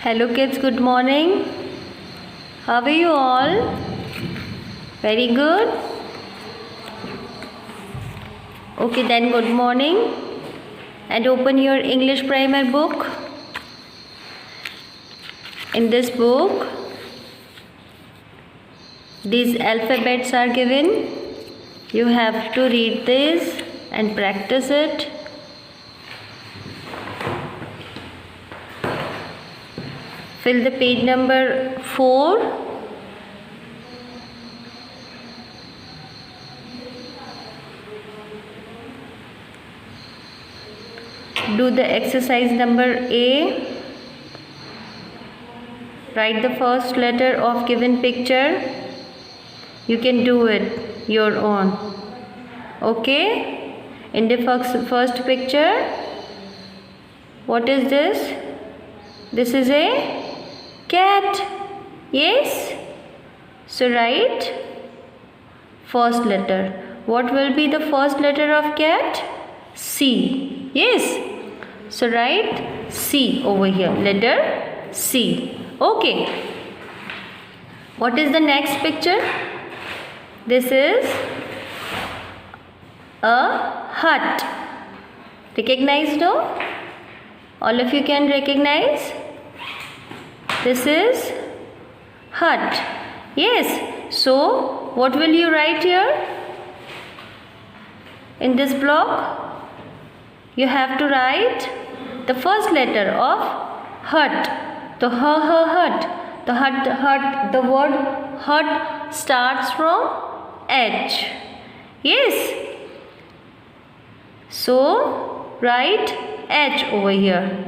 Hello kids, good morning. How are you all? Very good. Okay, then good morning. And open your English primer book. In this book, these alphabets are given. You have to read this and practice it. Fill the page number 4. Do the exercise number A. Write the first letter of given picture. You can do it your own. Okay? In the first picture, what is this? This is a cat. Yes? So write first letter. What will be the first letter of cat? C. Yes? So write C over here. Letter C. Okay. What is the next picture? This is a hut. Recognize, no? All of you can recognize? This is hut. Yes. So, what will you write here? In this block, you have to write the first letter of hut. The hut. The word hut starts from H. Yes. So, write H over here.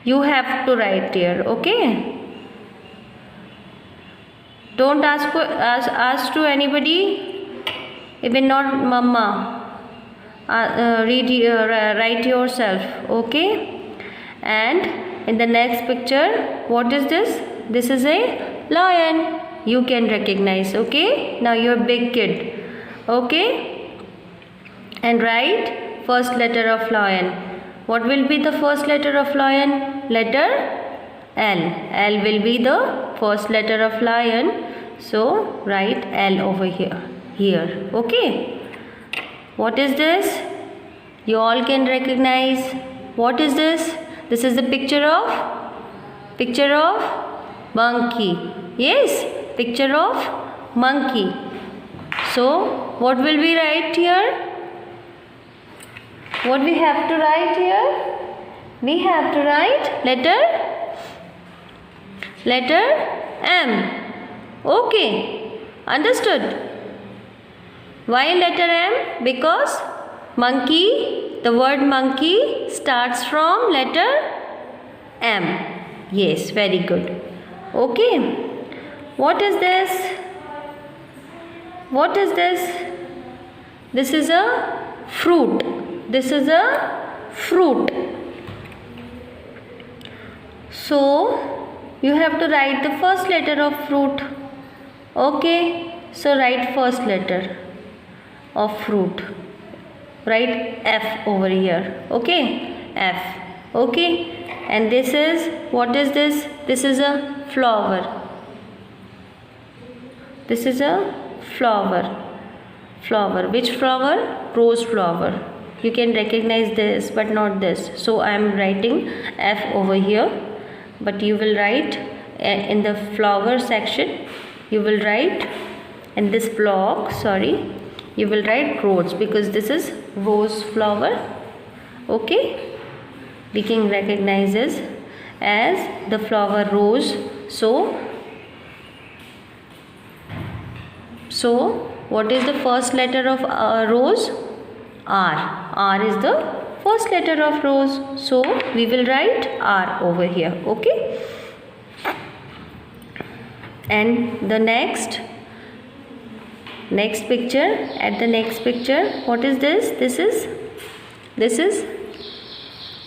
You have to write here, okay? Don't ask to anybody, even not mama. Write yourself, okay? And in the next picture, what is this? This is a lion. You can recognize, okay? Now you're a big kid, okay? And write first letter of lion. What will be the first letter of lion? Letter L. L will be the first letter of lion. So write L over here. Here. Okay. What is this? You all can recognize. What is this? This is the picture of monkey. Yes. Picture of monkey. So what will we write here? What we have to write here? We have to write letter M. Okay. Understood? Why letter M? Because monkey, the word monkey starts from letter M. Yes, very good. Okay. What is this? What is this? This is a fruit. This is a fruit. So, you have to write the first letter of fruit. Okay. So, write first letter of fruit. Write F over here. Okay. F. Okay. And this is, what is this? This is a flower. This is a flower. Flower. Which flower? Rose flower. You can recognize this but not this. So I am writing F over here. But you will write in the flower section. You will write in this block. Sorry. You will write rose because this is rose flower. Okay. We can recognize this as the flower rose. So what is the first letter of rose? R. R is the first letter of rose. So, we will write R over here. Okay. And the next picture. At the next picture, what is this? This is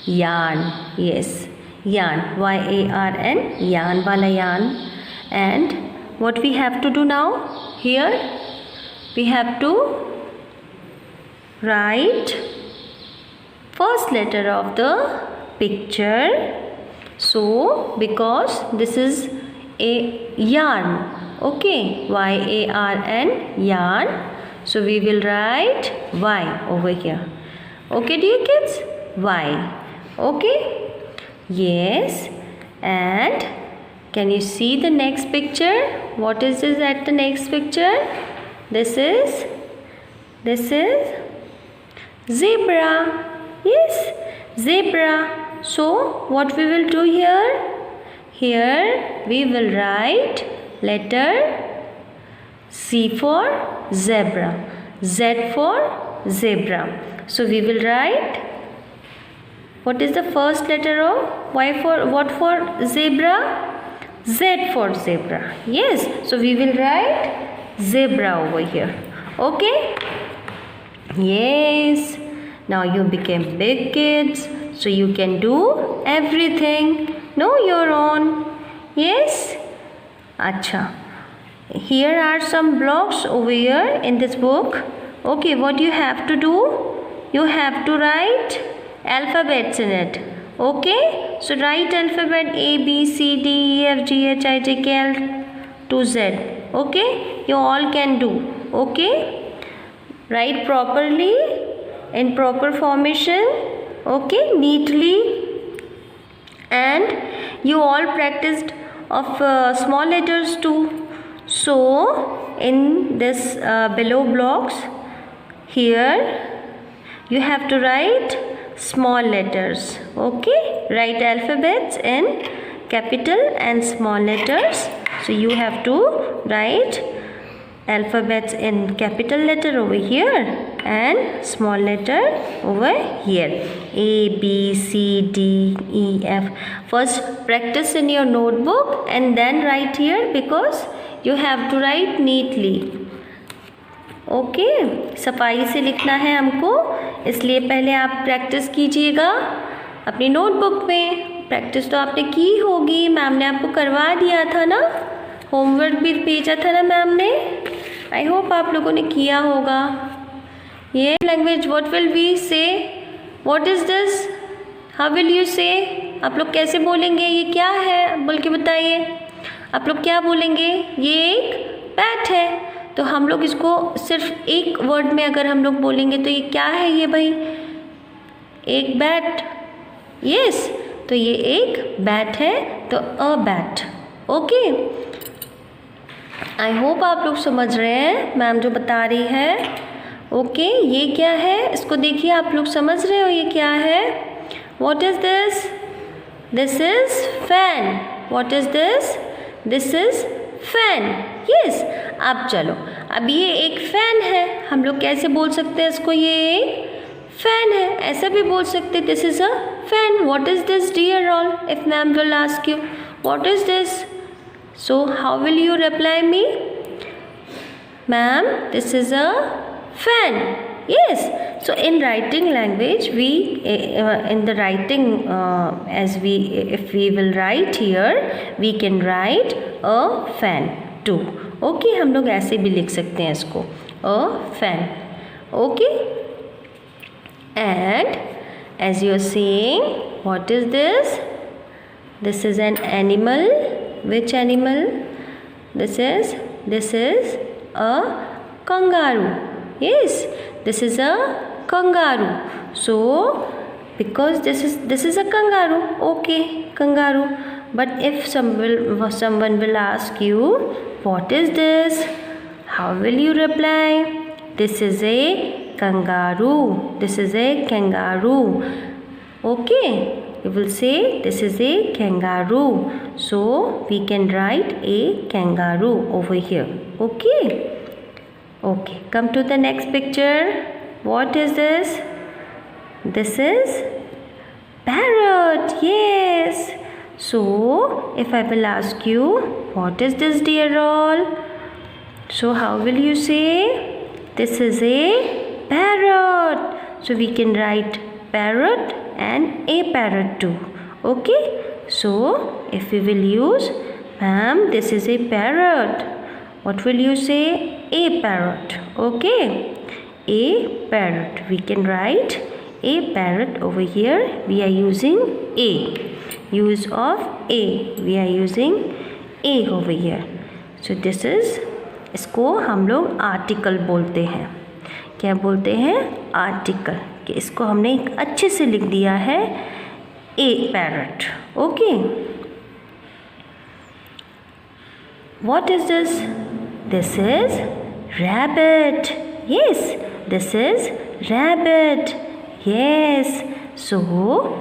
yarn. Yes. Yarn. Y-A-R-N. Yarn. Wala yarn. And what we have to do now? Here, we have to write first letter of the picture So because this is a yarn, okay, YARN, yarn. So we will write Y over here. Okay, dear kids, Y. Okay, yes. And can you see the next picture? What is this at the next picture? This is zebra. Yes, zebra. So what we will do here? Here we will write letter Z for zebra, Z for zebra. So we will write, what is the first letter of Y for, what for zebra? Z for zebra. Yes, so we will write zebra over here. Okay? Yes. Now you became big kids, so you can do everything. Know your own. Yes? Acha. Here are some blocks over here in this book. Okay, what you have to do? You have to write alphabets in it. Okay, so write alphabet A, B, C, D, E, F, G, H, I, J, K, L to Z. Okay, you all can do. Okay, write properly in proper formation. Okay, neatly. And you all practiced of small letters too. So in this below blocks, here you have to write small letters. Okay, write alphabets in capital and small letters. So you have to write alphabets in capital letter over here and small letter over here. A, B, C, D, E, F. First practice in your notebook and then write here, because you have to write neatly. Okay, सफाई से लिखना है हमको, इसलिए पहले आप practice कीजिएगा अपनी नोटबुक में। प्रैक्टिस तो आपने की होगी, मैम ने आपको करवा दिया था ना, होमवर्क भी भेजा था ना मैम ने। आई होप आप लोगों ने किया होगा। ये लैंग्वेज, व्हाट विल वी से, what is this, how will you से, आप लोग कैसे बोलेंगे, ये क्या है बोल के बताइए। आप लोग क्या बोलेंगे? ये एक बैट है। तो हम लोग इसको सिर्फ एक वर्ड में अगर हम लोग बोलेंगे तो ये क्या है, ये भाई एक बैट। यस, तो ये एक बैट है, तो a bat. Okay, I hope आप लोग समझ रहे हैं मैम जो बता रही है। ओके, ये क्या है, इसको देखिए, आप लोग समझ रहे हो ये क्या है? What is this? This is fan. What is this? This is fan. Yes, अब चलो, अब ये एक फ़ैन है, हम लोग कैसे बोल सकते हैं इसको, ये एक फ़ैन है, ऐसा भी बोल सकते, this is a fan. What is this dear all, if ma'am will ask you what is this, so how will you reply me? Ma'am, this is a fan. Yes, so in writing language, we in the writing if we will write here, we can write a fan too. Okay, हम लोग ऐसे भी लिख सकते हैं इसको, a fan. Okay, and as you are saying, what is this? This is an animal. Which animal? This is a kangaroo. Yes, this is a kangaroo. So because this is a kangaroo, okay, kangaroo. But if someone will ask you what is this, how will you reply? This is a kangaroo. This is a kangaroo. Okay, you will say this is a kangaroo. So we can write a kangaroo over here. Okay. Okay, come to the next picture. What is this? This is parrot. Yes. So if I will ask you what is this, dear all, so how will you say? This is a parrot. So we can write parrot and a parrot too. Okay, so if we will use, ma'am, this is a parrot, what will you say? A parrot. Okay, a parrot. We can write a parrot over here. We are using a. use of a. We are using a over here. So this is, इसको हम लोग article बोलते हैं. क्या बोलते हैं? Article. कि इसको हमने एक अच्छे से लिख दिया है a parrot. Okay. What is this? This is rabbit. Yes, this is rabbit. Yes. So,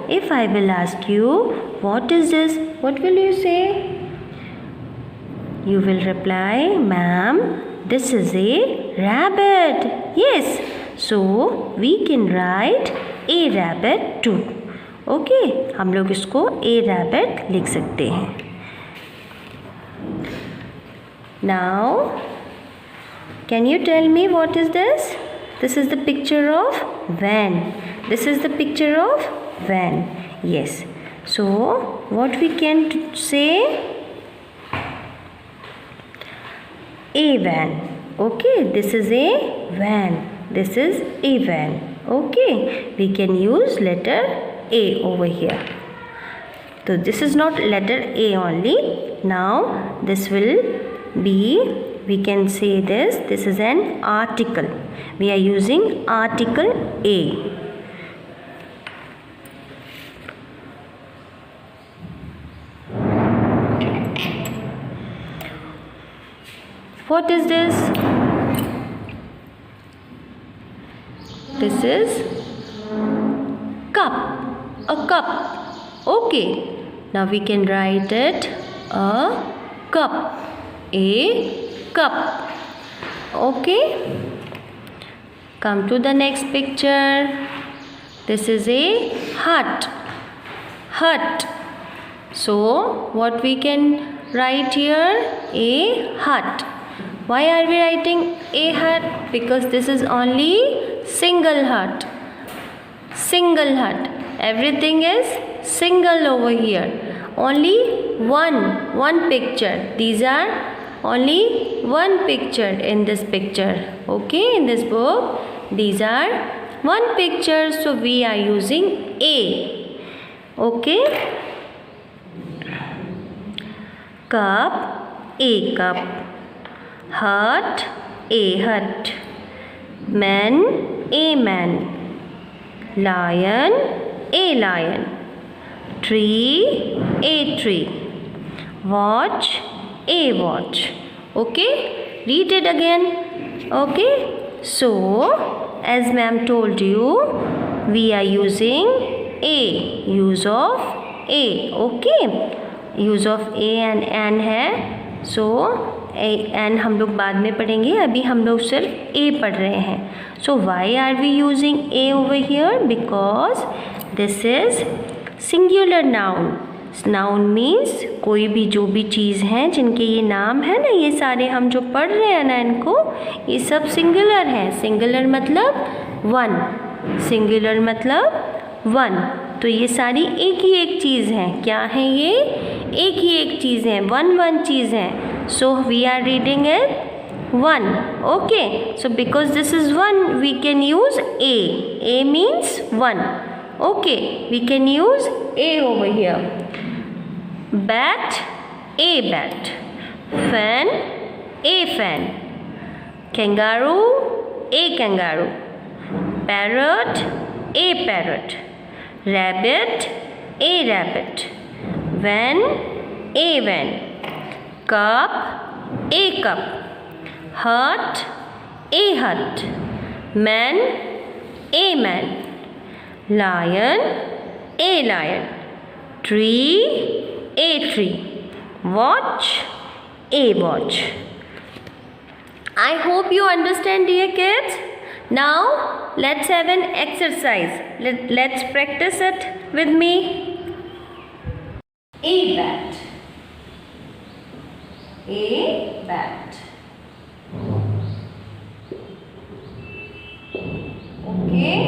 if I will ask you, what is this? What will you say? You will reply, ma'am, this is a rabbit. Yes. So, we can write a rabbit too. Okay. हम लोग इसको a rabbit लिख सकते हैं. Now, can you tell me what is this? This is the picture of van. This is the picture of van. Yes. So, what we can say? A van. Okay. This is a van. This is a van. Okay. We can use letter A over here. So, this is not letter A only. Now, this will be, we can say this is an article. We are using article A. What is this? This is cup. A cup. Okay. Now we can write it a cup. A cup. Okay. Come to the next picture. This is a hut. Hut. So what we can write here? A hut. Why are we writing a hut? Because this is only single hut. Single hut. Everything is single over here. Only one picture. These are only one picture in this picture. Okay, in this book, these are one picture. So we are using A. Okay. Cup, A cup. Hut, A hut. Man, A man. Lion, A lion. Tree, A tree. Watch, A watch. Okay, read it again. Okay, so as ma'am told you, we are using A, use of A. Okay, use of A and an है. So N हम लोग बाद में पढ़ेंगे, अभी हम लोग सिर्फ ए पढ़ रहे हैं. So why are we using a over here? Because this is singular noun. Noun means कोई भी जो भी चीज़ हैं जिनके ये नाम है ना, ये सारे हम जो पढ़ रहे हैं ना इनको, ये सब सिंगुलर हैं. सिंगुलर मतलब वन. सिंगुलर मतलब वन. तो ये सारी एक ही एक चीज़ हैं. क्या है ये? एक ही एक चीज़ है. वन चीज़ है. So we are reading it one. Okay. So because this is one, we can use A. A means one. Okay. We can use A over here. Bat, A bat. Fan, A fan. Kangaroo, A kangaroo. Parrot, A parrot. Rabbit, A rabbit. Van, A van. Cup, A cup. Hut, A hut. Man, A man. Lion, A lion. Tree, A tree. Watch, A watch. I hope you understand, dear kids. Now let's have an exercise. Let's practice it with me. A bat. A bat. Okay.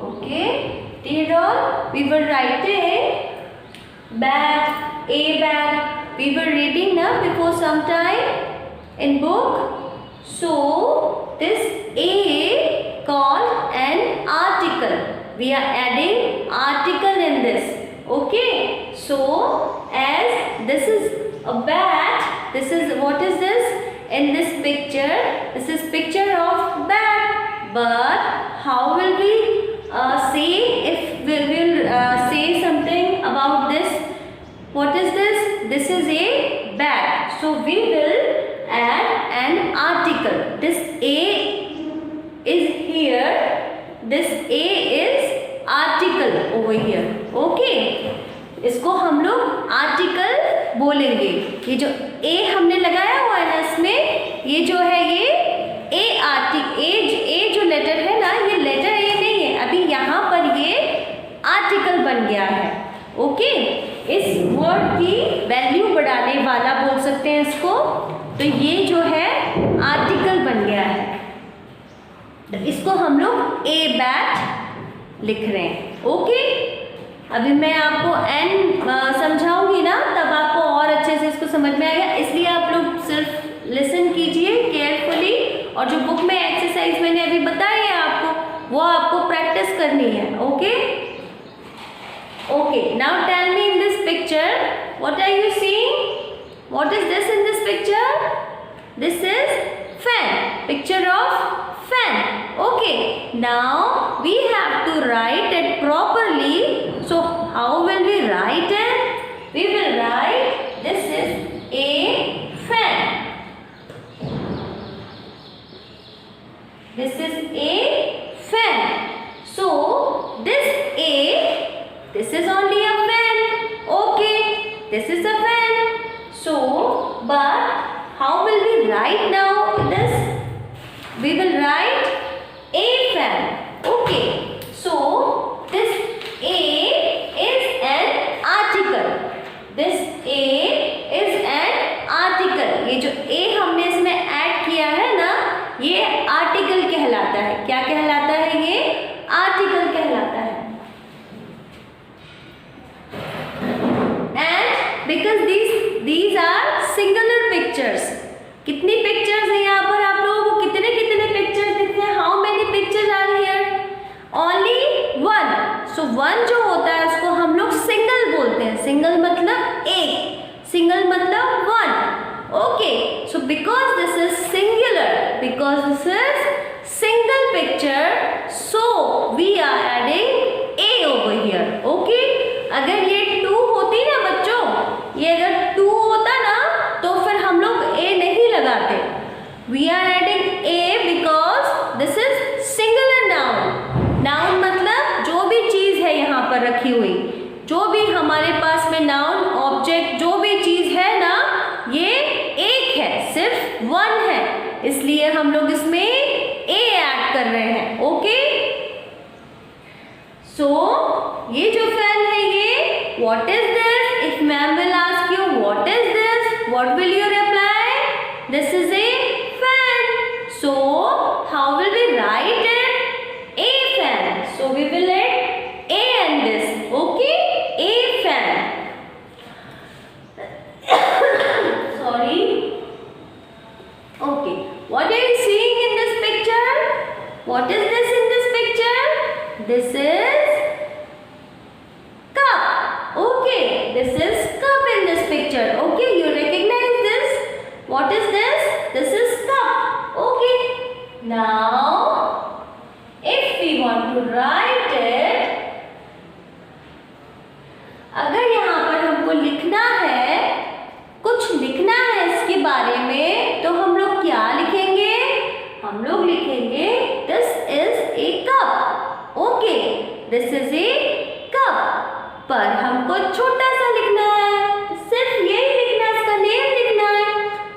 Okay. Did all? We were writing bat, A bat. We were reading now before some time in book. So this A called an article. We are adding article in this. Okay, so as this is a bat, this is, what is this? In this picture, this is picture of bat. But how will we say, if we will say something about this? What is this? This is a bat. So we will add an article. This a is here. This a is article over here. Okay, इसको हम लोग article बोलेंगे. ये जो ए हमने लगाया हुआ है ना, इसमें ये जो है ये ए आर्टिकल, ए जो लेटर है ना, ये लेटर ए नहीं है, अभी यहाँ पर ये आर्टिकल बन गया है. ओके, इस वर्ड की वैल्यू बढ़ाने वाला बोल सकते हैं इसको. तो ये जो है आर्टिकल बन गया है. तो इसको हम लोग ए बैट लिख रहे हैं. ओके, अभी मैं आपको एन समझाऊंगी ना, तब आपको और अच्छे से इसको समझ में आएगा. इसलिए आप लोग सिर्फ लिसन कीजिए केयरफुली, और जो बुक में एक्सरसाइज मैंने अभी बताई है आपको, वो आपको प्रैक्टिस करनी है. Okay okay, now tell me, in this picture what are you seeing? What is this in this picture? This is fan, picture of fan. Okay, now we have to write it properly. So how will we write it? We will write, this is a fan. This is a fan. So this a, this is only a fan. Okay, this is a fan. So but how will we write now this? We will write a fan. Okay, so this a is an article. This a is an article. ये जो a हमने इसमें add किया है ना, ये article कहलाता है. क्या कहलाता है? ये आर्टिकल कहलाता है. And because these are singular pictures. कितनी पिक्चर्स है यहाँ पर? आप लोगों को कितने कितने पिक्चर्स दिखते हैं? How many pictures are here? Only one. So one जो होता है उसको हम लोग सिंगल बोलते हैं. सिंगल मतलब एक, सिंगल मतलब one. Okay, so because this is singular, because this is single picture, so we are adding a over here. Okay, अगर ये टू होती ना बच्चों, ये अगर टू होता ना, तो फिर हम लोग ए नहीं लगाते. We are adding a because this is singular noun. Noun मतलब जो भी चीज है यहाँ पर रखी हुई, जो भी हमारे पास में नाउन, ऑब्जेक्ट, जो भी चीज है ना, ये एक है, सिर्फ वन है. इसलिए हम लोग इसमें ए ऐड कर रहे हैं. ओके, सो ये जो फैन है, ये what is this? If ma'am will ask you what is this, what will you reply? This is a fan. So how will we write it? A fan. So we will add a and this. Okay, a fan. Sorry. Okay, what are you seeing in this picture? What is this in this picture? This is cup. Okay, this is cup in this picture. Okay, you recognize this? What is this? This is cup. Okay, now if we want to write it, अगर यहाँ पर हमको लिखना है, कुछ लिखना है इसके बारे में, तो हम लोग क्या लिखेंगे? हम लोग लिखेंगे this is a cup. Okay, this is a cup. पर हमको छोटा सा लिखना है, सिर्फ यही लिखना है, इसका नेम लिखना है.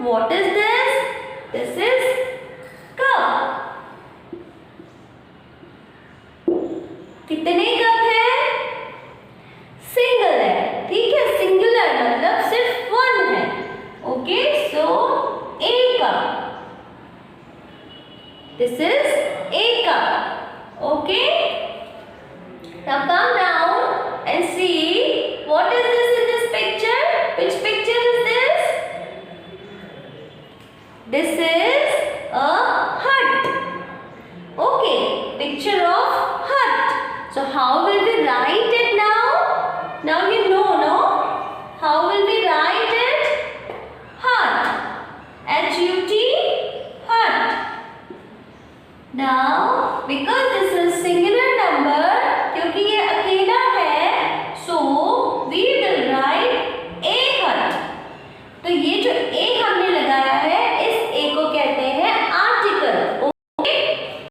What is this? This is cup. कितने कप है? सिंगल है. ठीक है, सिंगुलर मतलब सिर्फ वन है. Okay, so a cup. This is a cup. Okay, now come down and see what is तो ये